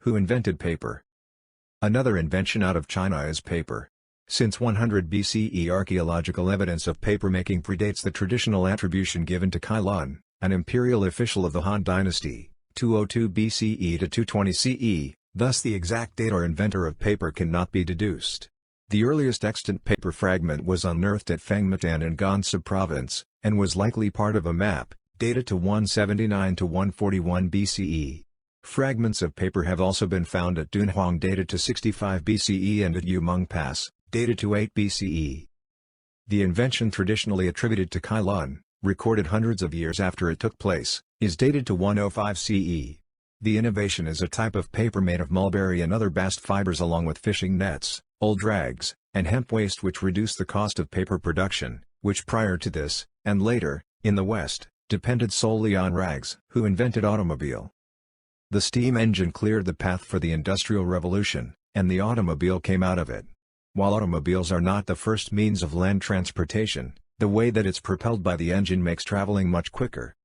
who invented paper. Another invention out of China is paper. Since 100 BCE, archaeological evidence of papermaking predates the traditional attribution given to Kailan, an imperial official of the Han Dynasty, 202 BCE to 220 CE, thus the exact date or inventor of paper cannot be deduced. The earliest extant paper fragment was unearthed at Fengmatan in Gansu province, and was likely part of a map, dated to 179 to 141 BCE. Fragments of paper have also been found at Dunhuang dated to 65 BCE and at Yumeng Pass, dated to 8 BCE. The invention traditionally attributed to Kailan, recorded hundreds of years after it took place, is dated to 105 CE. The innovation is a type of paper made of mulberry and other bast fibers along with fishing nets, old rags, and hemp waste, which reduce the cost of paper production, which prior to this, and later, in the West, depended solely on rags. Who invented automobile? The steam engine cleared the path for the Industrial Revolution, and the automobile came out of it. While automobiles are not the first means of land transportation, the way that it's propelled by the engine makes traveling much quicker.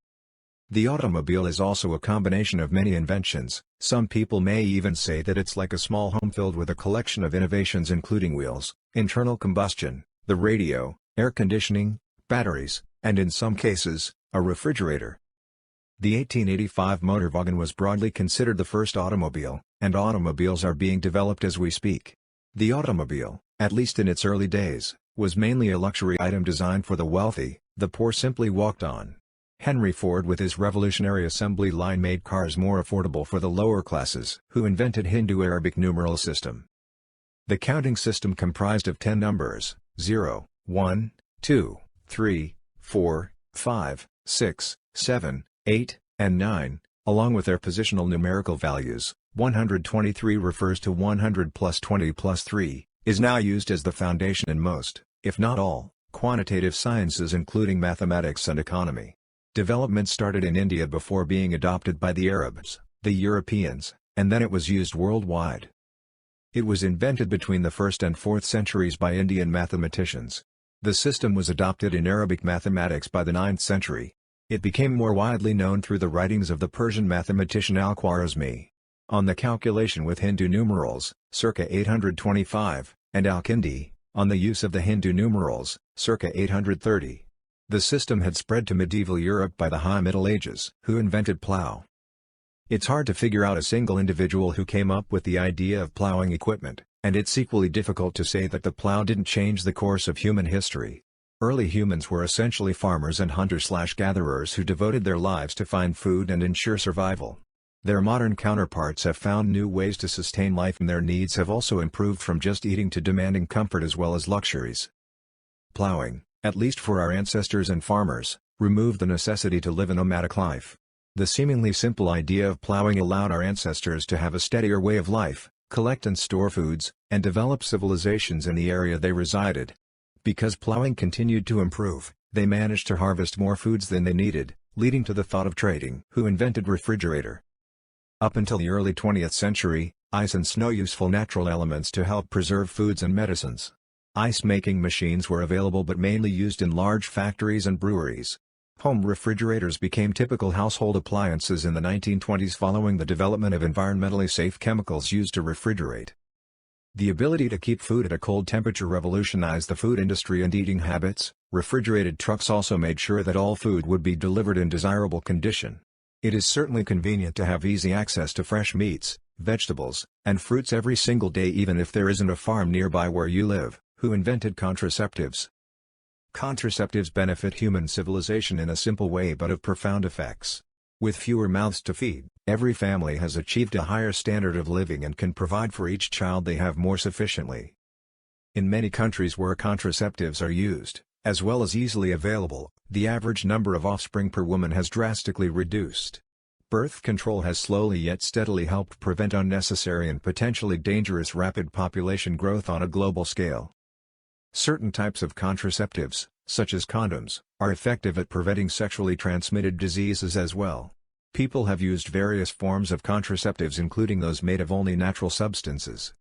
The automobile is also a combination of many inventions. Some people may even say that it's like a small home filled with a collection of innovations including wheels, internal combustion, the radio, air conditioning, batteries, and in some cases, a refrigerator. The 1885 motor wagon was broadly considered the first automobile, and automobiles are being developed as we speak. The automobile, at least in its early days, was mainly a luxury item designed for the wealthy. The poor simply walked on. Henry Ford with his revolutionary assembly line made cars more affordable for the lower classes. Who invented Hindu-Arabic numeral system? The counting system comprised of 10 numbers, 0, 1, 2, 3, 4, 5, 6, 7, 8, and 9, along with their positional numerical values. 123 refers to 100 plus 20 plus 3, is now used as the foundation in most, if not all, quantitative sciences including mathematics and economy. Development started in India before being adopted by the Arabs, the Europeans, and then it was used worldwide. It was invented between the 1st and 4th centuries by Indian mathematicians. The system was adopted in Arabic mathematics by the 9th century. It became more widely known through the writings of the Persian mathematician Al-Khwarizmi. On the calculation with Hindu numerals, circa 825, and Al-Kindi, on the use of the Hindu numerals, circa 830. The system had spread to medieval Europe by the High Middle Ages. Who invented plow? It's hard to figure out a single individual who came up with the idea of plowing equipment, and it's equally difficult to say that the plow didn't change the course of human history. Early humans were essentially farmers and hunters/gatherers who devoted their lives to find food and ensure survival. Their modern counterparts have found new ways to sustain life, and their needs have also improved from just eating to demanding comfort as well as luxuries. Plowing, at least for our ancestors and farmers, removed the necessity to live a nomadic life. The seemingly simple idea of plowing allowed our ancestors to have a steadier way of life, collect and store foods, and develop civilizations in the area they resided. Because plowing continued to improve, they managed to harvest more foods than they needed, leading to the thought of trading. Who invented refrigerator? Up until the early 20th century, ice and snow useful natural elements to help preserve foods and medicines. Ice-making machines were available but mainly used in large factories and breweries. Home refrigerators became typical household appliances in the 1920s following the development of environmentally safe chemicals used to refrigerate. The ability to keep food at a cold temperature revolutionized the food industry and eating habits. Refrigerated trucks also made sure that all food would be delivered in desirable condition. It is certainly convenient to have easy access to fresh meats, vegetables, and fruits every single day even if there isn't a farm nearby where you live. Who invented contraceptives? Contraceptives benefit human civilization in a simple way but have profound effects. With fewer mouths to feed, every family has achieved a higher standard of living and can provide for each child they have more sufficiently. In many countries where contraceptives are used, as well as easily available, the average number of offspring per woman has drastically reduced. Birth control has slowly yet steadily helped prevent unnecessary and potentially dangerous rapid population growth on a global scale. Certain types of contraceptives, such as condoms, are effective at preventing sexually transmitted diseases as well. People have used various forms of contraceptives including those made of only natural substances.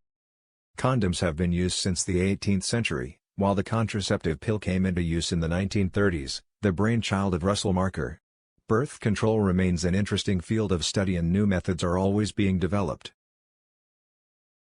Condoms have been used since the 18th century, while the contraceptive pill came into use in the 1930s, the brainchild of Russell Marker. Birth control remains an interesting field of study and new methods are always being developed.